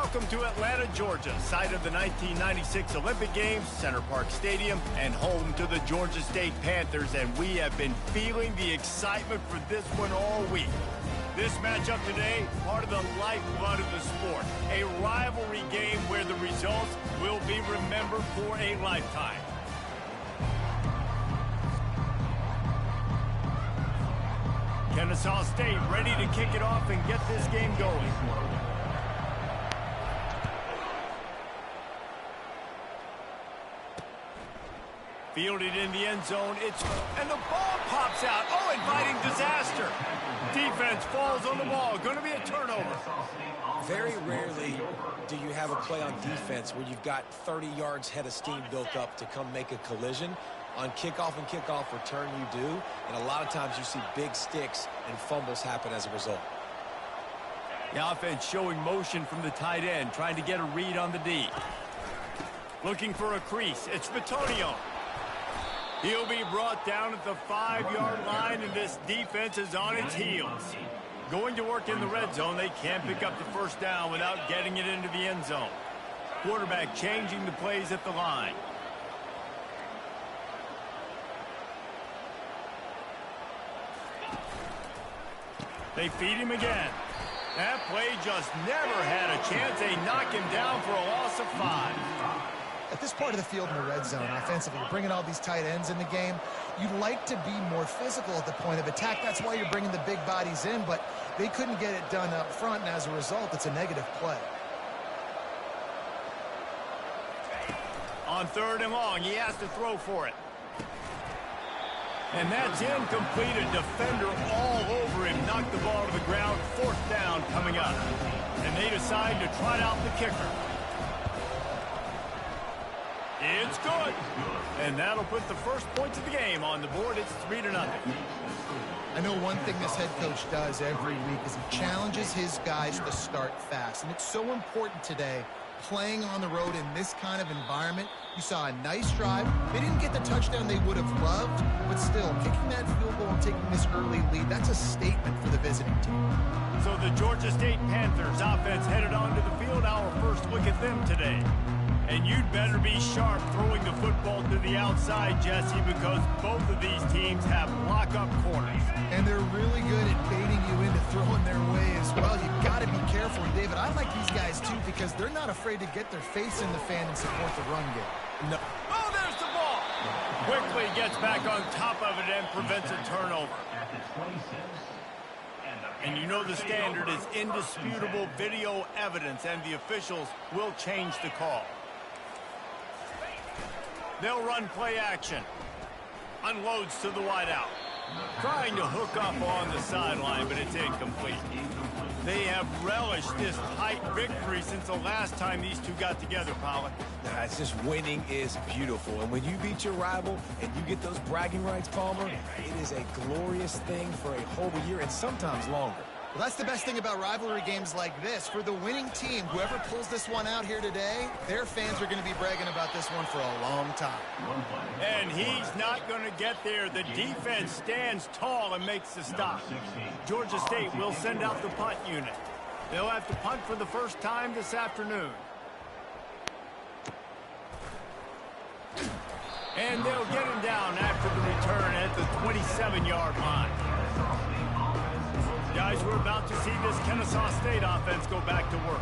Welcome to Atlanta, Georgia, site of the 1996 Olympic Games, Center Park Stadium, and home to the Georgia State Panthers, and we have been feeling the excitement for this one all week. This matchup today, part of the lifeblood of the sport, a rivalry game where the results will be remembered for a lifetime. Kennesaw State ready to kick it off and get this game going. Fielded in the end zone, and the ball pops out. Oh, inviting disaster. Defense falls on the ball. Going to be a turnover. Very rarely do you have a play on defense where you've got 30 yards head of steam built up to come make a collision. On kickoff and kickoff return you do, and a lot of times you see big sticks and fumbles happen as a result. The offense showing motion from the tight end, trying to get a read on the D. Looking for a crease. It's Bitonio. He'll be brought down at the 5-yard line, and this defense is on its heels. Going to work in the red zone, they can't pick up the first down without getting it into the end zone. Quarterback changing the plays at the line. They feed him again. That play just never had a chance. They knock him down for a loss of 5. At this part of the field in the red zone, offensively, you're bringing all these tight ends in the game. You'd like to be more physical at the point of attack. That's why you're bringing the big bodies in, but they couldn't get it done up front, and as a result, it's a negative play. On 3rd and long, he has to throw for it. And that's incomplete. A defender all over him. Knocked the ball to the ground. 4th down coming up. And they decide to trot out the kicker. It's good. And that'll put the first points of the game on the board. It's 3-0. I know one thing this head coach does every week is he challenges his guys to start fast. And it's so important today, playing on the road in this kind of environment. You saw a nice drive. They didn't get the touchdown they would have loved, but still, kicking that field goal and taking this early lead, that's a statement for the visiting team. So the Georgia State Panthers offense headed onto the field. Our first look at them today. And you'd better be sharp throwing the football to the outside, Jesse, because both of these teams have lock-up corners. And they're really good at baiting you into throwing their way as well. You've got to be careful. And, David, I like these guys, too, because they're not afraid to get their face in the fan and support the run game. No. Oh, there's the ball. Quickly gets back on top of it and prevents a turnover. And you know the standard is indisputable video evidence, and the officials will change the call. They'll run play action. Unloads to the wideout. Trying to hook up on the sideline, but it's incomplete. They have relished this tight victory since the last time these two got together, Pollack. It's just winning is beautiful. And when you beat your rival and you get those bragging rights, Palmer, it is a glorious thing for a whole year and sometimes longer. Well, that's the best thing about rivalry games like this. For the winning team, whoever pulls this one out here today, their fans are going to be bragging about this one for a long time. And he's not going to get there. The defense stands tall and makes the stop. Georgia State will send out the punt unit. They'll have to punt for the first time this afternoon. And they'll get him down after the return at the 27-yard line. Guys, we're about to see this Kennesaw State offense go back to work.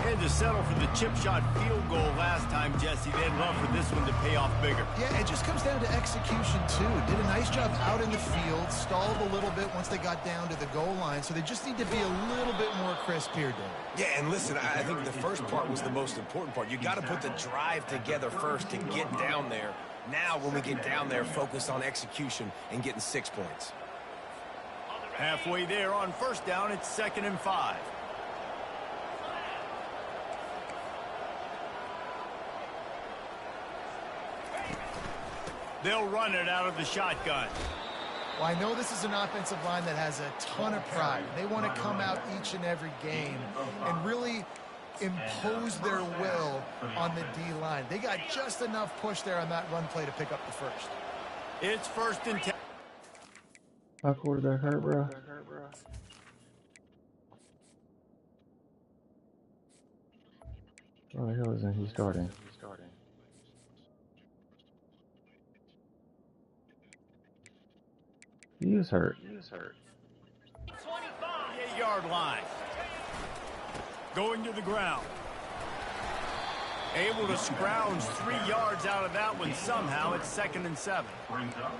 And to settle for the chip shot field goal last time, Jesse, they'd love for this one to pay off bigger. Yeah, it just comes down to execution, too. Did a nice job out in the field, stalled a little bit once they got down to the goal line, so they just need to be a little bit more crisp here, Dave. Yeah, and listen, I think the first part was the most important part. You got to put the drive together first to get down there. Now, when we get down there, focus on execution and getting 6 points. Halfway there on first down, it's 2nd and 5. They'll run it out of the shotgun. Well, I know this is an offensive line that has a ton of pride. They want to come out each and every game and really impose their will on the D-line. They got just enough push there on that run play to pick up the first. It's 1st and 10. My quarterback hurt, bro. Why the hell isn't he starting? He is hurt. 28-yard line. Going to the ground. Able to scrounge 3 yards out of that one somehow. It's 2nd and 7.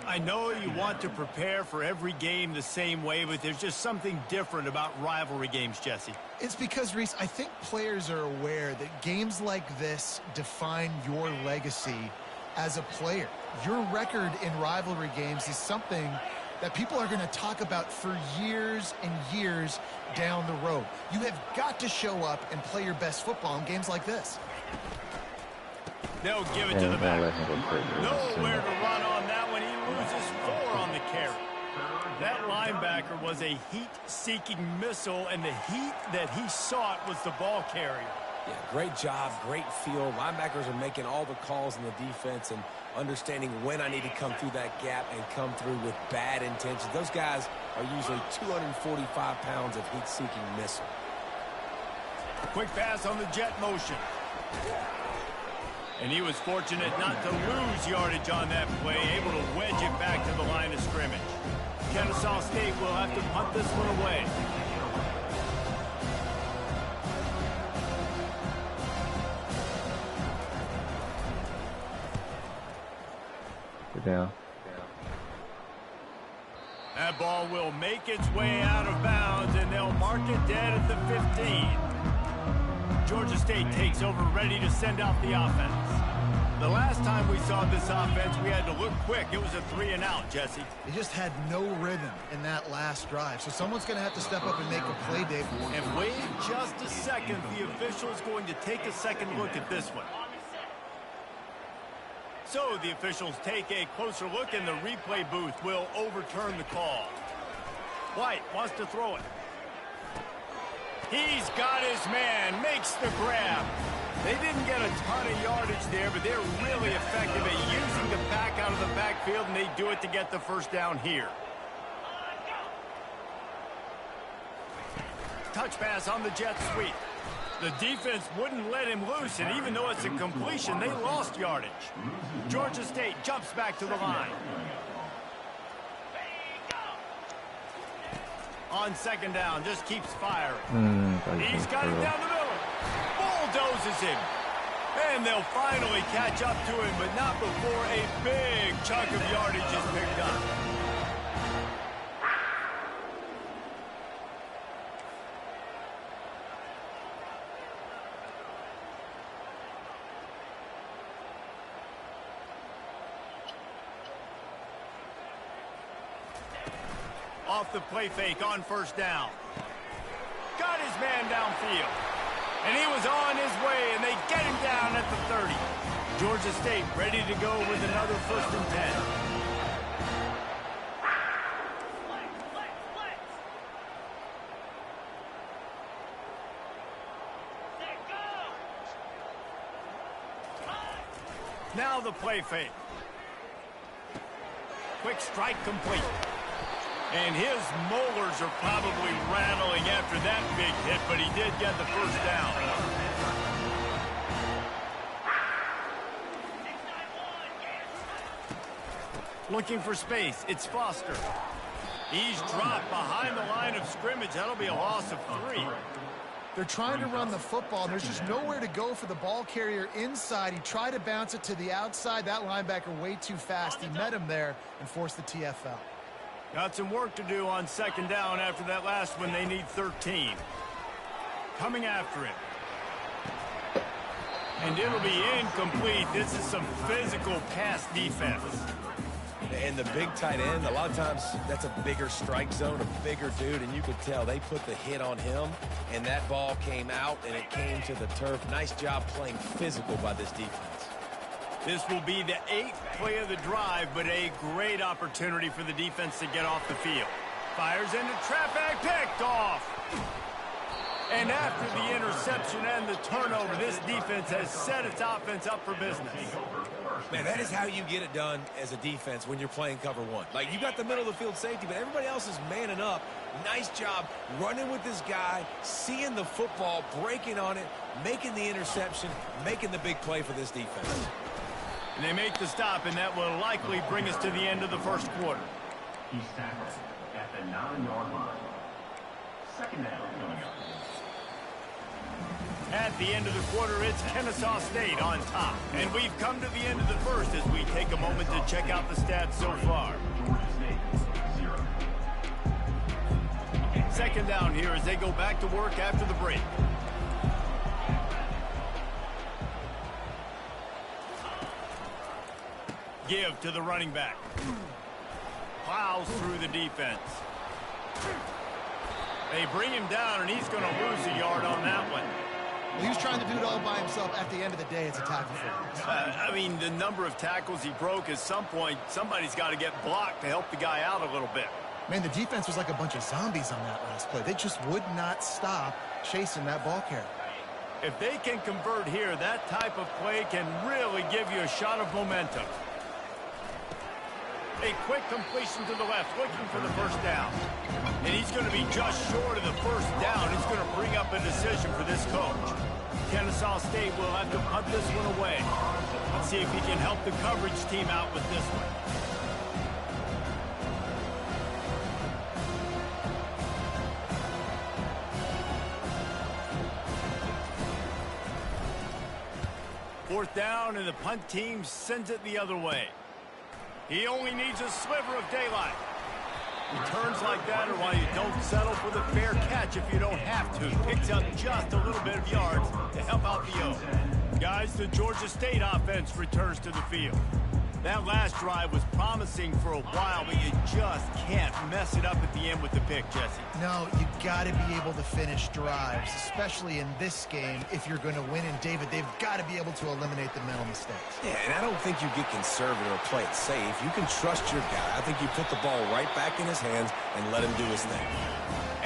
I know you want to prepare for every game the same way, but there's just something different about rivalry games, Jesse. It's because, Reese, I think players are aware that games like this define your legacy as a player. Your record in rivalry games is something that people are going to talk about for years and years down the road. You have got to show up and play your best football in games like this. They'll give it to the back. Nowhere to run on that one. He loses 4 on the carry. That linebacker was a heat-seeking missile, and the heat that he sought was the ball carrier. Yeah, great job, great feel. Linebackers are making all the calls in the defense and understanding when I need to come through that gap and come through with bad intentions. Those guys are usually 245 pounds of heat-seeking missile. Quick pass on the jet motion. And he was fortunate not to lose yardage on that play, able to wedge it back to the line of scrimmage. Kennesaw State will have to punt this one away. Get down. That ball will make its way out of bounds, and they'll mark it dead at the 15. Georgia State takes over, ready to send out the offense. The last time we saw this offense, we had to look quick. It was a 3-and-out, Jesse. They just had no rhythm in that last drive, so someone's going to have to step up and make a play, Dave. And wait just a second. The official's going to take a second look at this one. So the officials take a closer look, and the replay booth will overturn the call. White wants to throw it. He's got his man, makes the grab. They didn't get a ton of yardage there, but they're really effective at using the back out of the backfield, and they do it to get the first down here. Touch pass on the jet sweep. The defense wouldn't let him loose, and even though it's a completion, they lost yardage. Georgia State jumps back to the line. On 2nd down, just keeps firing. He's got it down the middle. Bulldozes him. And they'll finally catch up to him, but not before a big chunk of yardage is picked up. Off the play fake on 1st down. Got his man downfield. And he was on his way, and they get him down at the 30. Georgia State ready to go with another 1st and 10. Now the play fake. Quick strike complete. And his molars are probably rattling after that big hit, but he did get the 1st down. Looking for space. It's Foster. He's dropped behind the line of scrimmage. That'll be a loss of 3. They're trying to run the football, and there's just nowhere to go for the ball carrier inside. He tried to bounce it to the outside. That linebacker way too fast. He met him there and forced the TFL. Got some work to do on 2nd down after that last one. They need 13. Coming after him. And it'll be incomplete. This is some physical pass defense. And the big tight end, a lot of times that's a bigger strike zone, a bigger dude, and you could tell they put the hit on him, and that ball came out, and it came to the turf. Nice job playing physical by this defense. This will be the 8th play of the drive, but a great opportunity for the defense to get off the field. Fires into traffic, picked off. And after the interception and the turnover, this defense has set its offense up for business. Man, that is how you get it done as a defense when you're playing cover one. Like, you got the middle of the field safety, but everybody else is manning up. Nice job running with this guy, seeing the football, breaking on it, making the interception, making the big play for this defense. And they make the stop, and that will likely bring us to the end of the first quarter. He's tackled at the 9-yard line. Second down coming up. At the end of the quarter, it's Kennesaw State on top. And we've come to the end of the first as we take a moment to check out the stats so far. Georgia State, 0. Second down here as they go back to work after the break. Give to the running back. Plows through the defense. They bring him down, and he's going to lose a yard on that one. Well, he was trying to do it all by himself. At the end of the day, it's a tackle for him. I mean, the number of tackles he broke, at some point, somebody's got to get blocked to help the guy out a little bit. Man, the defense was like a bunch of zombies on that last play. They just would not stop chasing that ball carrier. If they can convert here, that type of play can really give you a shot of momentum. A quick completion to the left, looking for the first down. And he's going to be just short of the first down. He's going to bring up a decision for this coach. Kennesaw State will have to punt this one away. Let's see if he can help the coverage team out with this one. Fourth down, and the punt team sends it the other way. He only needs a sliver of daylight. Returns like that are why you don't settle for the fair catch if you don't have to. Picks up just a little bit of yards to help out the O. Guys, the Georgia State offense returns to the field. That last drive was promising for a while, but you just can't mess it up at the end with the pick, Jesse. No, you got to be able to finish drives, especially in this game if you're going to win. And, David, they've got to be able to eliminate the mental mistakes. Yeah, and I don't think you get conservative or play it safe. You can trust your guy. I think you put the ball right back in his hands and let him do his thing.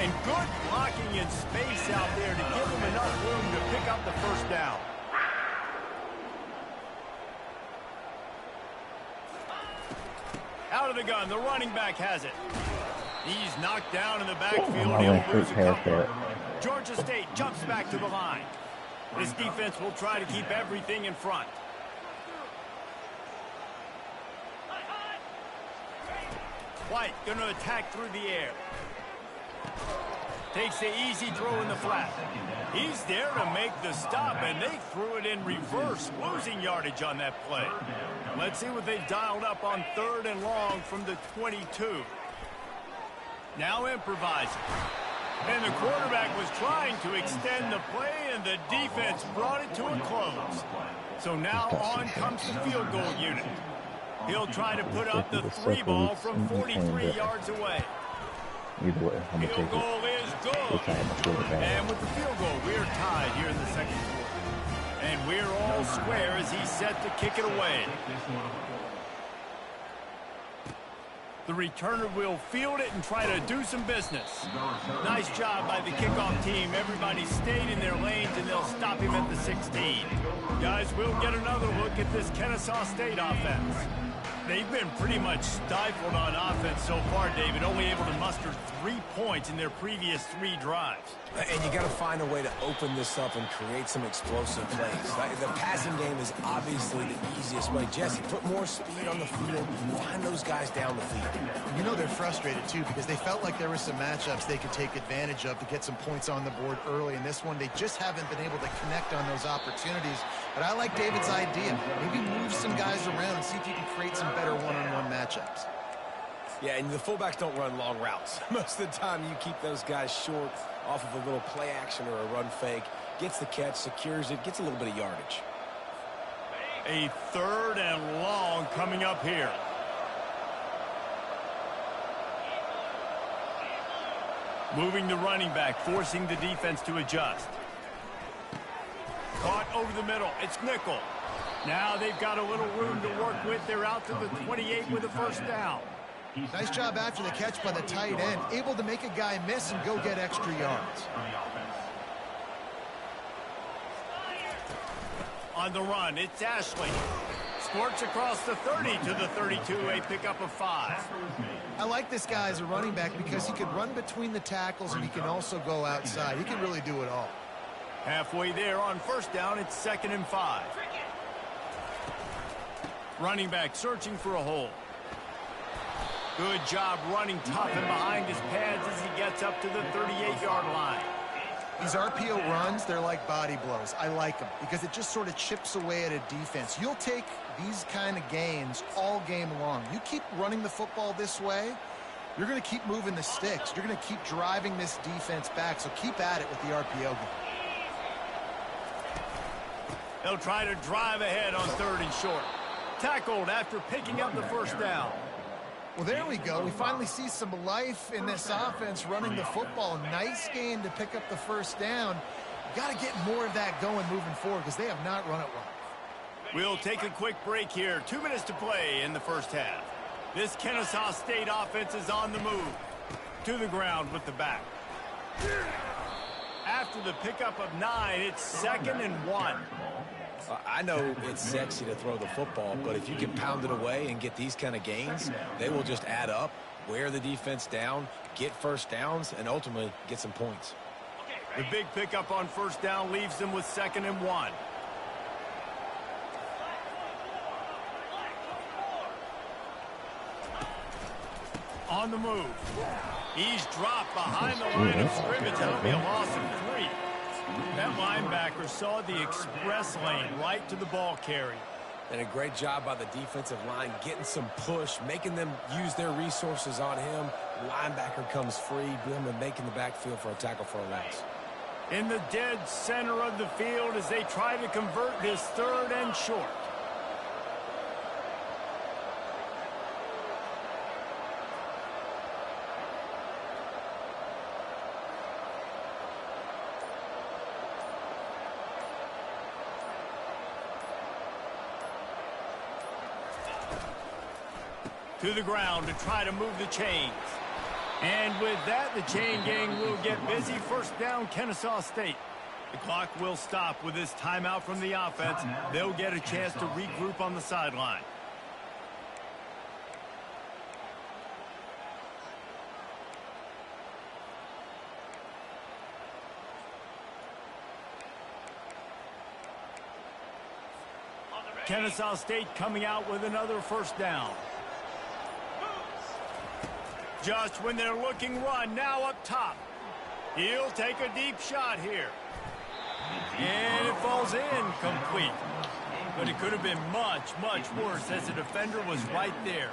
And good blocking in space out there to give him enough room to pick up the first down. Out of the gun, the running back has it. He's knocked down in the backfield. He'll lose a couple. Georgia State jumps back to the line. This defense will try to keep everything in front. White going to attack through the air. Takes the easy throw in the flat. He's there to make the stop, and they threw it in reverse, losing yardage on that play. Let's see what they've dialed up on 3rd and long from the 22. Now improvising. And the quarterback was trying to extend the play, and the defense brought it to a close. So now on comes the field goal unit. He'll try to put up the 3 ball from 43 yards away. Either way, I'm going to take Field goal it. is good. And with the field goal, we're tied here in the second quarter. And we're all square as he's set to kick it away. The returner will field it and try to do some business. Nice job by the kickoff team. Everybody stayed in their lanes, and they'll stop him at the 16. Guys, we'll get another look at this Kennesaw State offense. They've been pretty much stifled on offense so far, David, only able to muster 3 points in their previous 3 drives. And you got to find a way to open this up and create some explosive plays. The passing game is obviously the easiest way. Jesse, put more speed on the field. Find those guys down the field. You know they're frustrated, too, because they felt like there were some matchups they could take advantage of to get some points on the board early. In this one, they just haven't been able to connect on those opportunities. But I like David's idea. Maybe move some guys around and see if you can create some better one-on-one matchups. Yeah, and the fullbacks don't run long routes. Most of the time, you keep those guys short off of a little play action or a run fake. Gets the catch, secures it, gets a little bit of yardage. A 3rd and long coming up here. Moving the running back, forcing the defense to adjust. Caught over the middle. It's nickel. Now they've got a little room to work with. They're out to the 28 with a first down. Nice job after the catch by the tight end. Able to make a guy miss and go get extra yards. On the run, it's Ashley. Squirts across the 30 to the 32, a pickup of 5. I like this guy as a running back because he can run between the tackles and he can also go outside. He can really do it all. Halfway there on first down, it's 2nd and 5. Running back searching for a hole. Good job running tough and behind his pads as he gets up to the 38-yard line. These RPO runs, they're like body blows. I like them because it just sort of chips away at a defense. You'll take these kind of gains all game long. You keep running the football this way, you're going to keep moving the sticks. You're going to keep driving this defense back, so keep at it with the RPO game. They'll try to drive ahead on 3rd and short. Tackled after picking up the first down. Well, there we go. We finally see some life in this offense running the football. Nice gain to pick up the first down. Got to get more of that going moving forward because they have not run it well. We'll take a quick break here. 2 minutes to play in the first half. This Kennesaw State offense is on the move. To the ground with the back. After the pickup of 9, it's 2nd and 1. I know it's sexy to throw the football, but if you can pound it away and get these kind of gains, they will just add up, wear the defense down, get first downs, and ultimately get some points. The big pickup on first down leaves them with 2nd and 1. On the move. He's dropped behind the line of scrimmage. That'll be a loss of 3. That linebacker saw the express lane right to the ball carry. And a great job by the defensive line getting some push, making them use their resources on him. Linebacker comes free, boom, and making the backfield for a tackle for a loss. In the dead center of the field as they try to convert this 3rd and short. To the ground to try to move the chains. And with that, the chain gang will get busy. First down, Kennesaw State. The clock will stop with this timeout from the offense. They'll get a chance to regroup on the sideline. Kennesaw State coming out with another first down. Just when they're looking run, now up top. He'll take a deep shot here. And it falls in complete. But it could have been much, much worse as the defender was right there.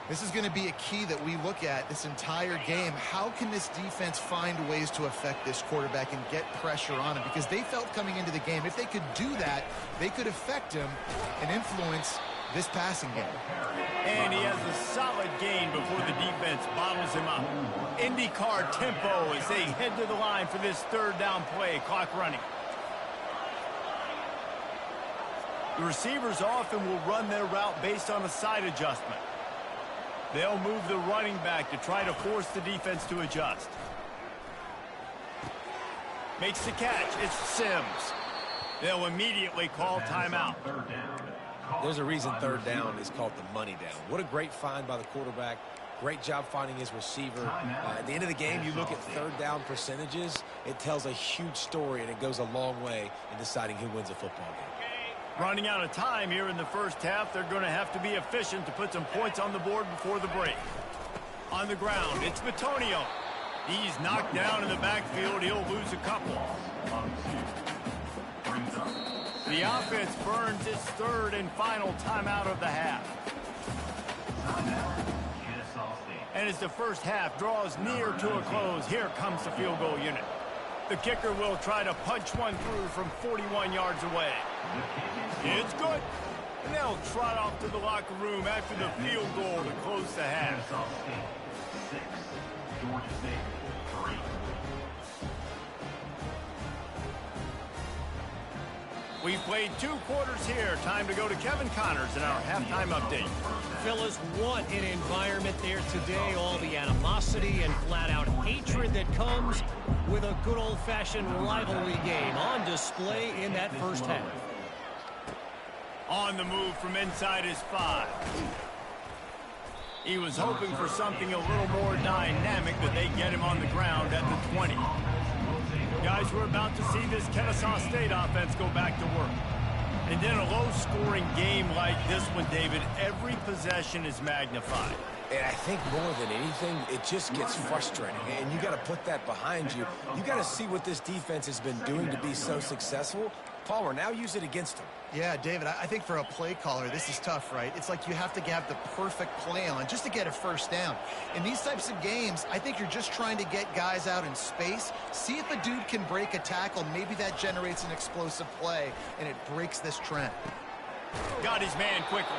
This is going to be a key that we look at this entire game. How can this defense find ways to affect this quarterback and get pressure on him? Because they felt coming into the game, if they could do that, they could affect him and influence this passing game. And he has a solid gain before the defense bottles him up. IndyCar tempo as they head to the line for this 3rd down play. Clock running. The receivers often will run their route based on a side adjustment. They'll move the running back to try to force the defense to adjust. Makes the catch. It's Sims. They'll immediately call timeout. There's a reason 3rd down is called the money down. What a great find by the quarterback. Great job finding his receiver. At the end of the game, you look at 3rd down percentages. It tells a huge story, and it goes a long way in deciding who wins a football game. Running out of time here in the first half. They're going to have to be efficient to put some points on the board before the break. On the ground, it's Bitonio. He's knocked down in the backfield. He'll lose a couple. The offense burns its 3rd and final timeout of the half. And as the first half draws near to a close, here comes the field goal unit. The kicker will try to punch one through from 41 yards away. It's good. And they'll trot off to the locker room after the field goal to close the half. Georgia State 3. We've played 2 quarters here. Time to go to Kevin Connors in our halftime update. Phyllis, what an environment there today. All the animosity and flat-out hatred that comes with a good old-fashioned rivalry game on display in that first half. On the move from inside his 5. He was hoping for something a little more dynamic, but they get him on the ground at the 20. Guys, we're about to see this Kennesaw State offense go back to work. And in a low-scoring game like this one, David, every possession is magnified. And I think more than anything, it just gets frustrating. And you got to put that behind you. You got to see what this defense has been doing to be so successful. Palmer, now use it against them. Yeah, David, I think for a play caller, this is tough, right? It's like you have to have the perfect play on just to get a first down. In these types of games, I think you're just trying to get guys out in space, see if a dude can break a tackle. Maybe that generates an explosive play, and it breaks this trend. Got his man quickly.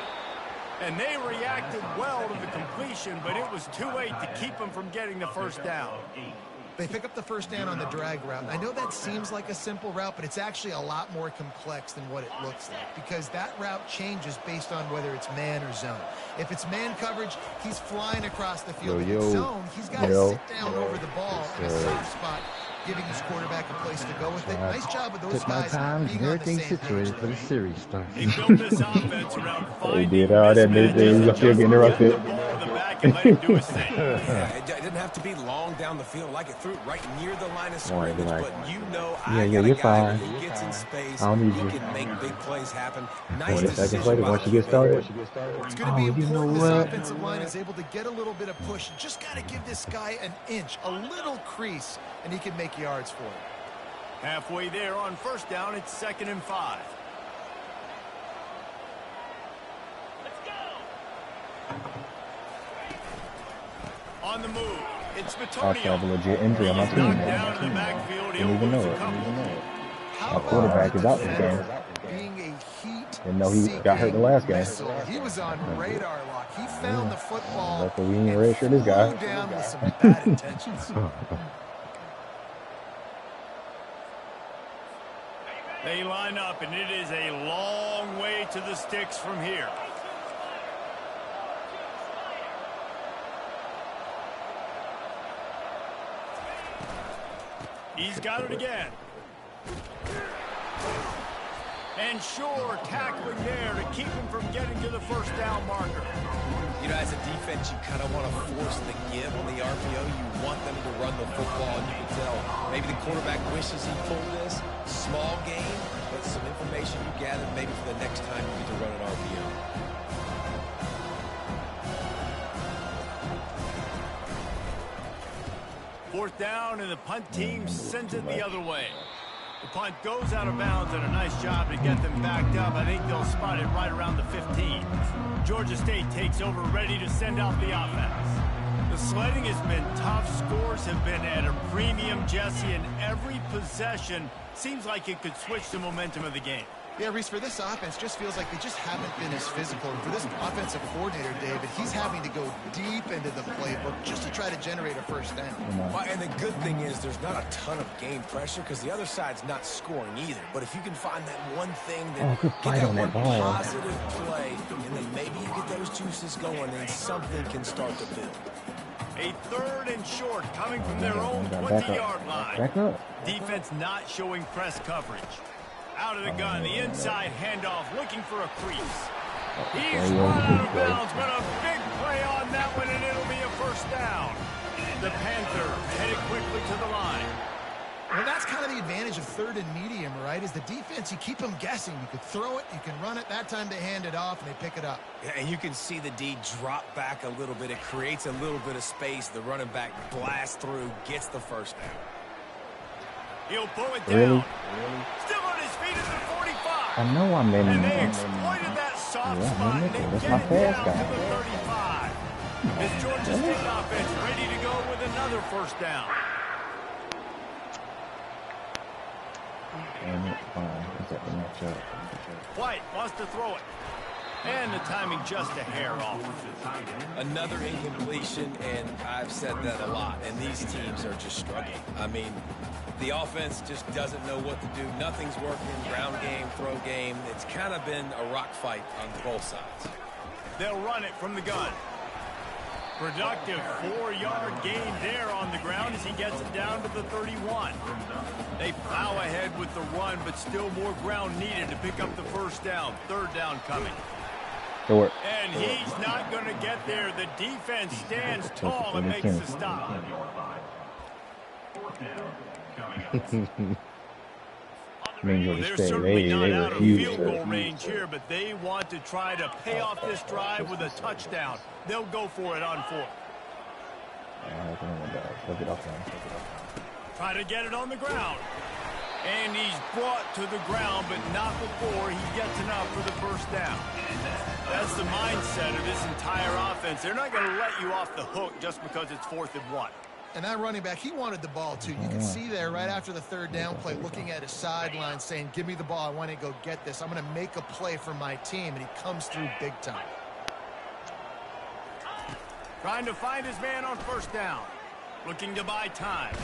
And they reacted well to the completion, but it was too late to keep him from getting the first down. They pick up the first down on the drag route. I know that seems like a simple route, but it's actually a lot more complex than what it looks like because that route changes based on whether it's man or zone. If it's man coverage, he's flying across the field. If it's zone, he's got to sit down over the ball in a safe spot, giving his quarterback a place to go with it. Nice job with those guys being on the same situated for the series start. He built this offense around They did all that. They still getting interrupted. It didn't have to be long down the field. Like it threw it right near the line of scrimmage, but you know I got a guy who gets in space, who can make big plays happen. Nice decision by once you get started. It's going to be important this offensive line is able to get a little bit of push. Just got to give this guy an inch, a little crease, and he can make yards for it. Halfway there on first down, it's 2nd and 5. On the move, it's I have a legit injury on my team, man. Didn't even know it. My quarterback is out this game. Being a heat Didn't know he got hurt the last game. He was on radar lock. He found the football. Luckily, we ain't ready for this guy. Threw down with some bad intentions. They line up, and it is a long way to the sticks from here. He's got it again. And Shore tackling there to keep him from getting to the first down marker. You know, as a defense, you kind of want to force the give on the RPO. You want them to run the football, and you can tell maybe the quarterback wishes he pulled this. Small game, but some information you gathered maybe for the next time you get to run an RPO. Fourth down, and the punt team sends it the other way. The punt goes out of bounds, and a nice job to get them backed up. I think they'll spot it right around the 15. Georgia State takes over, ready to send out the offense. The sledding has been tough. Scores have been at a premium, Jesse, and every possession seems like it could switch the momentum of the game. Yeah, Reese, for this offense, just feels like they just haven't been as physical. And for this offensive coordinator, David, he's having to go deep into the playbook just to try to generate a first down. Well, and the good thing is there's not a ton of game pressure because the other side's not scoring either. But if you can find that one thing, that get that one positive play, and then maybe you get those juices going, and something can start to build. A 3rd and short coming from their own 20-yard line. Back up. Defense not showing press coverage. Out of the gun, the inside handoff, looking for a crease. He's run out of bounds, but a big play on that one, and it'll be a first down. The Panthers headed quickly to the line. Well, that's kind of the advantage of 3rd and medium, right? Is the defense, you keep them guessing. You could throw it, you can run it. That time they hand it off, and they pick it up. Yeah, and you can see the D drop back a little bit. It creates a little bit of space. The running back blasts through, gets the first down. He'll pull it down. Still on his feet at the 45. I know I'm in. And they exploited that soft spot, and they get it down to the 35. Is Georgia State offense ready to go with another first down? White wants to throw it. And the timing just a hair off. Another incompletion, and I've said that a lot, and these teams are just struggling. I mean, the offense just doesn't know what to do. Nothing's working. Ground game, throw game. It's kind of been a rock fight on both sides. They'll run it from the gun. Productive 4-yard gain there on the ground as he gets it down to the 31. They plow ahead with the run, but still more ground needed to pick up the first down. Third down coming. And he's not going to get there. The defense stands tall and makes the stop. They're certainly not out of field goal range here, but they want to try to pay off this drive with a touchdown. They'll go for it on fourth. Try to get it on the ground. And he's brought to the ground, but not before he gets enough for the first down. That's the mindset of this entire offense. They're not going to let you off the hook just because it's 4th and 1. And that running back, he wanted the ball, too. You can see there right after the third down play, looking at his sideline, saying, give me the ball. I want to go get this. I'm going to make a play for my team. And he comes through big time. Trying to find his man on first down. Looking to buy time.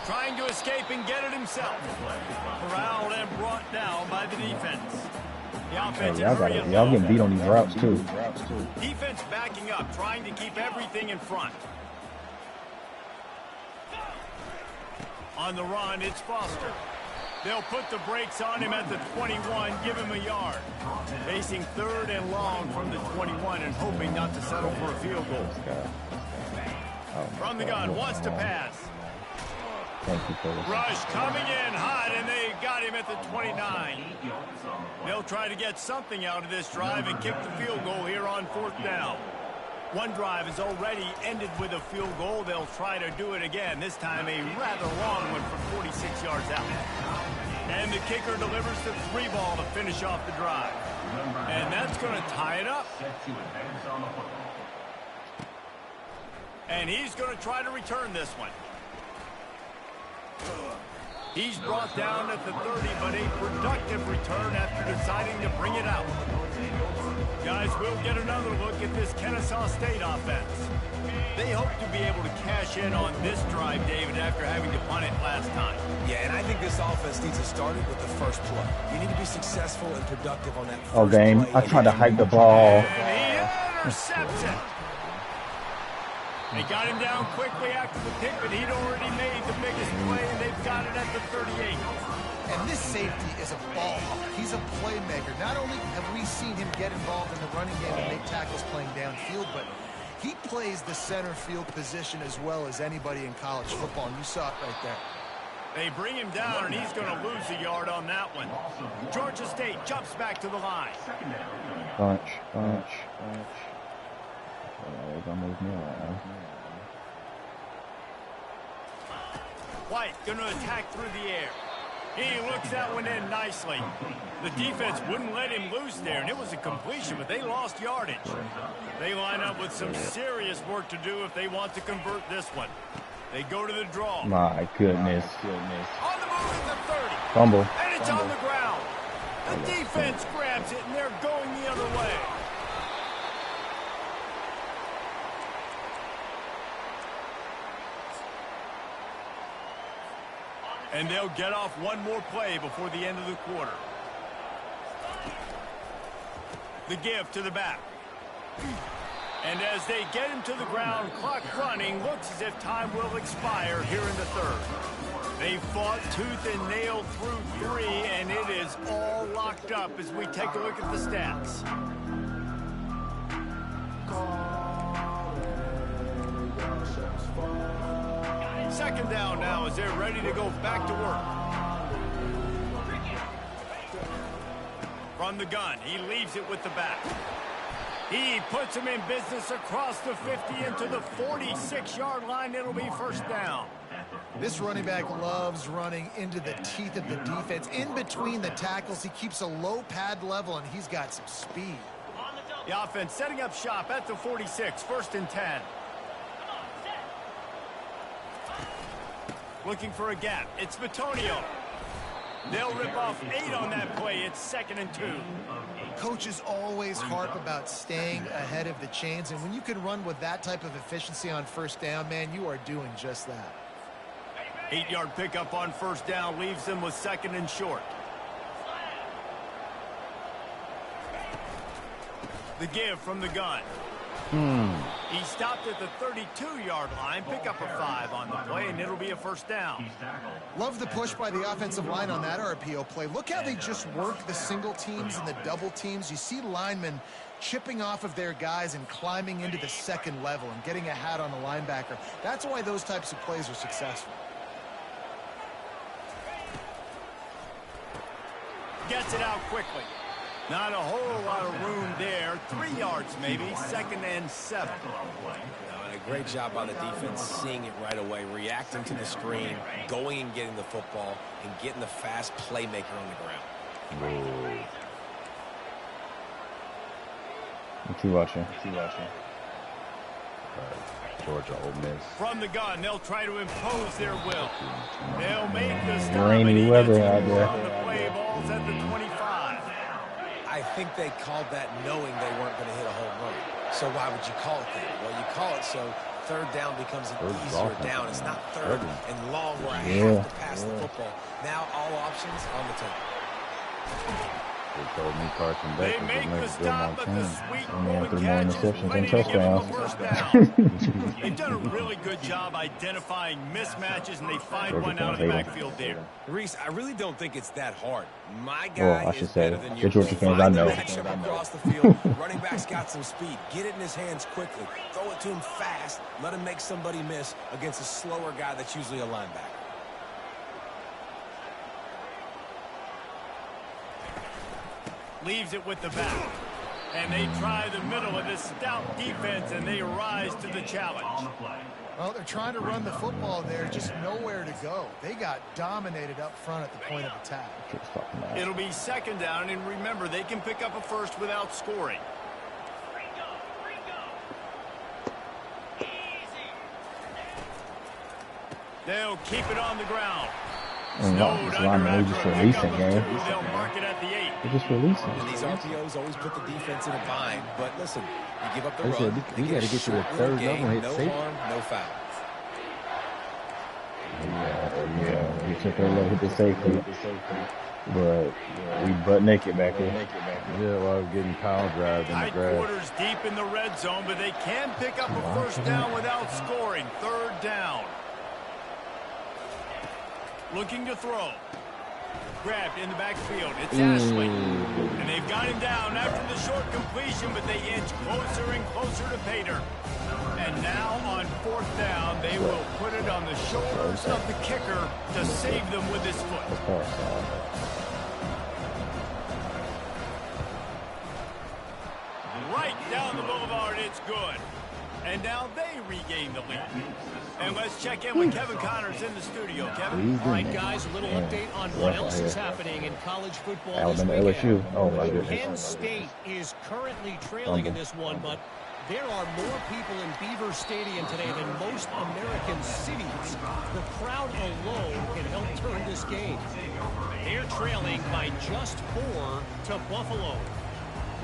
Trying to escape and get it himself. Corralled and brought down by the defense. The offense y'all getting beat on these routes, too. Defense backing up, trying to keep everything in front. On the run, it's Foster. They'll put the brakes on him at the 21, give him a yard. Facing 3rd and long from the 21 and hoping not to settle for a field goal. From the gun, wants to pass. Rush coming in hot, and they got him at the 29. They'll try to get something out of this drive and kick the field goal here on 4th down. One drive is already ended with a field goal. They'll try to do it again, this time a rather long one from 46 yards out. And the kicker delivers the 3 ball to finish off the drive. And that's going to tie it up. And he's going to try to return this one. He's brought down at the 30, but a productive return after deciding to bring it out. Guys, we'll get another look at this Kennesaw State offense. They hope to be able to cash in on this drive, David, after having to punt it last time. Yeah, and I think this offense needs to start it with the first play. You need to be successful and productive on that first play. Game. I tried to hike the ball. And he intercepts it. They got him down quickly after the pick, but he'd already made the biggest play, and they've got it at the 38. And this safety is a ball hawk. He's a playmaker. Not only have we seen him get involved in the running game and make tackles playing downfield, but he plays the center field position as well as anybody in college football, and you saw it right there. They bring him down, and he's going to lose a yard on that one. Georgia State jumps back to the line. Bunch. White going to attack through the air. He looks that one in nicely. The defense wouldn't let him loose there, and it was a completion, but they lost yardage. They line up with some serious work to do if they want to convert this one. They go to the draw. My goodness. On the move at the 30. Fumble. And it's on the ground. The defense grabs it, and they're going the other way. And they'll get off one more play before the end of the quarter. The give to the back. And as they get him to the ground, clock running, looks as if time will expire here in the 3rd. They fought tooth and nail through 3, and it is all locked up as we take a look at the stats. Second down now as they're ready to go back to work. From the gun, he leaves it with the back. He puts him in business across the 50 into the 46-yard line. It'll be first down. This running back loves running into the teeth of the defense. In between the tackles, he keeps a low pad level, and he's got some speed. The offense setting up shop at the 46, 1st and 10. Looking for a gap. It's Bitonio. They'll rip off 8 on that play. It's 2nd and 2. Coaches always harp about staying ahead of the chains, and when you can run with that type of efficiency on first down, man, you are doing just that. 8-yard pickup on first down leaves them with 2nd and short. The give from the gun. He stopped at the 32-yard line, pick up a 5 on the play, and it'll be a first down. Love the push by the offensive line on that RPO play. Look how they just work the single teams and the double teams. You see linemen chipping off of their guys and climbing into the second level and getting a hat on the linebacker. That's why those types of plays are successful. Gets it out quickly. Not a whole lot of room there. 3 yards maybe. 2nd and 7. And a great job by the defense seeing it right away, reacting to the screen, going and getting the football, and getting the fast playmaker on the ground. What you watching? Georgia, Ole Miss. From the gun, they'll try to impose their will. They'll make the stop. Rainy weather out there. On the play, ball's at the 25. I think they called that knowing they weren't going to hit a home run. So why would you call it that? Well, you call it so third down becomes an easier down. It's not third and long where I have to pass the football. Now all options on the table. They told me Carson They Beck was make the the next stop, but the Bill sweet Only rolling after more catch is interceptions plenty and to give them a touchdowns. first down. They've done a really good job identifying mismatches, and they find Georgia one out of the fans hate backfield there. Reese, I really don't think it's that hard. My Well, guy I should is say, better than the you. Georgia fans I Find the know. matchup across the field. Running back's got some speed. Get it in his hands quickly. Throw it to him fast. Let him make somebody miss against a slower guy that's usually a linebacker. Leaves it with the back. And they try the middle of this stout defense, and they rise to the challenge. Well, they're trying to run the football there, just nowhere to go. They got dominated up front at the point of attack. It'll be 2nd down, and remember, they can pick up a first without scoring. They'll keep it on the ground. And this lineman, we just releasing, gang. They'll mark it at the 8. We're just releasing. And these RPOs always put the defense in a bind. But listen, you give up the They run. said, they we got to get to the short third game, level and hit no safety. harm, no foul. Yeah, we took our look at the safety, but we butt naked back there. Yeah, while we're getting power drive in the Tight grass. quarters deep in the red zone, but they can pick up a first down without scoring. 3rd down. Looking to throw. Grabbed in the backfield. It's Ashley. And they've got him down after the short completion, but they inch closer and closer to Pater. And now on 4th down, they will put it on the shoulders of the kicker to save them with his foot. Right down the boulevard, it's good. And now they regain the lead. And let's check in with Kevin Connors in the studio. Kevin? All right, guys, a little update on what else is happening in college football Alabama, this weekend. LSU. Oh, my Penn goodness. State is currently trailing in this one, but there are more people in Beaver Stadium today than most American cities. The crowd alone can help turn this game. They're trailing by just 4 to Buffalo.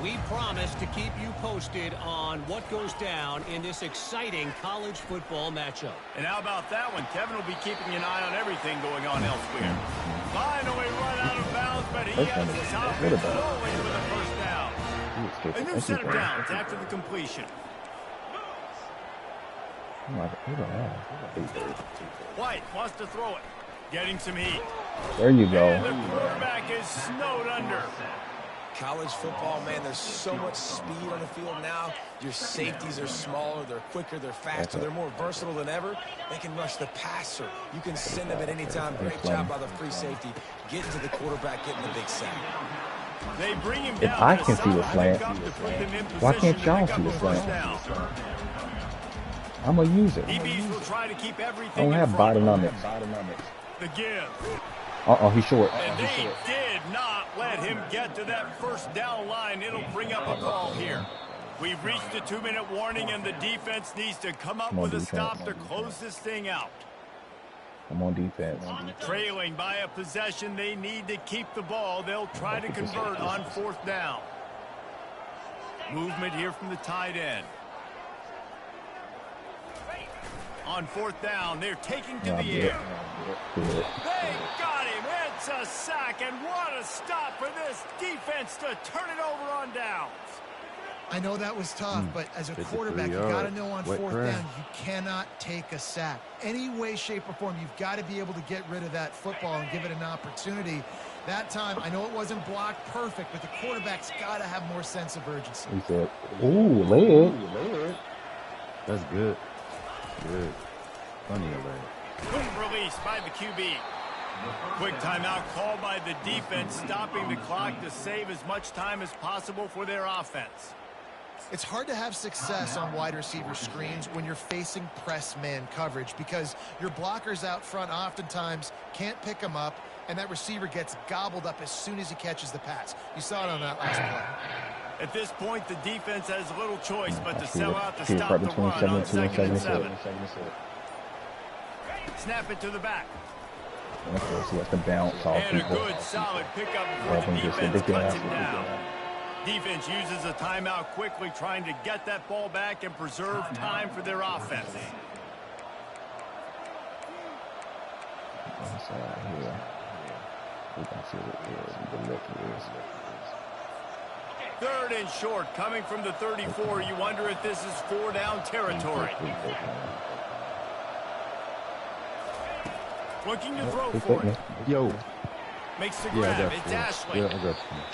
We promise to keep you posted on what goes down in this exciting college football matchup. And how about that one? Kevin will be keeping an eye on everything going on elsewhere. Finally run out of bounds, but he has his offense rolling with a first down. A new set of downs after the completion. White wants to throw it. Getting some heat. There you go. And the quarterback is snowed under. College football, man, there's so much speed on the field now. Your safeties are smaller, they're quicker, they're faster, they're more versatile than ever. They can rush the passer. You can send them at any time. Great job by the free safety. Getting to the quarterback, getting the big sack. They bring him If down. I can see the slant, why can't y'all see the slant? I'm going to use it. DBs will try to keep everything I don't have in front. Bidenomics. The give. He's short. And they did not let him get to that first down line. It'll bring up a call here. We've reached a 2-minute warning, and the defense needs to come up with a stop to close this thing out. I'm on defense. Trailing by a possession, they need to keep the ball. They'll try to convert on 4th down. Movement here from the tight end. On 4th down, they're taking to the air. They got him. It's a sack, and what a stop for this defense to turn it over on downs. I know that was tough, but as a quarterback, you got to know on fourth down, you cannot take a sack. Any way, shape, or form, you've got to be able to get rid of that football and give it an opportunity. That time, I know it wasn't blocked perfect, but the quarterback's got to have more sense of urgency. He said, ooh, leg. That's good. Good. Funny leg. Quick release by the QB. Quick timeout called by the defense, stopping the clock to save as much time as possible for their offense. It's hard to have success on wide receiver screens when you're facing press man coverage because your blockers out front oftentimes can't pick them up, and that receiver gets gobbled up as soon as he catches the pass. You saw it on that last play. At this point, the defense has little choice but to sell out to stop the run on 2nd and 7. Snap it to the back. He has to bounce off and people. A good solid pickup before the defense cuts him down. Defense uses a timeout quickly, trying to get that ball back and preserve time for their offense. Third and short, coming from the 34. You wonder if this is 4-down territory. Looking to throw for it. Yo. Makes the grab. It's Ashley.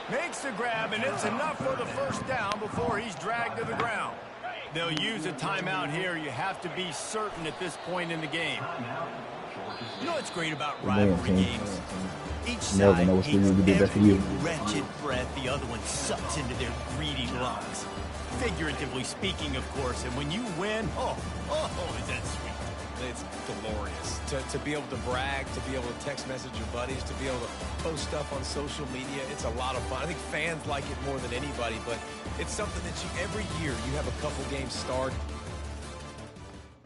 Makes the grab, and it's enough for the first down before he's dragged to the ground. They'll use a timeout here. You have to be certain at this point in the game. You know what's great about rivalry games? Each side hates every wretched breath the other one sucks into their greedy lungs. Figuratively speaking, of course. And when you win, oh, is that sweet. It's glorious to be able to brag, to be able to text message your buddies, to be able to post stuff on social media. It's a lot of fun. I think fans like it more than anybody, but it's something that every year you have a couple games start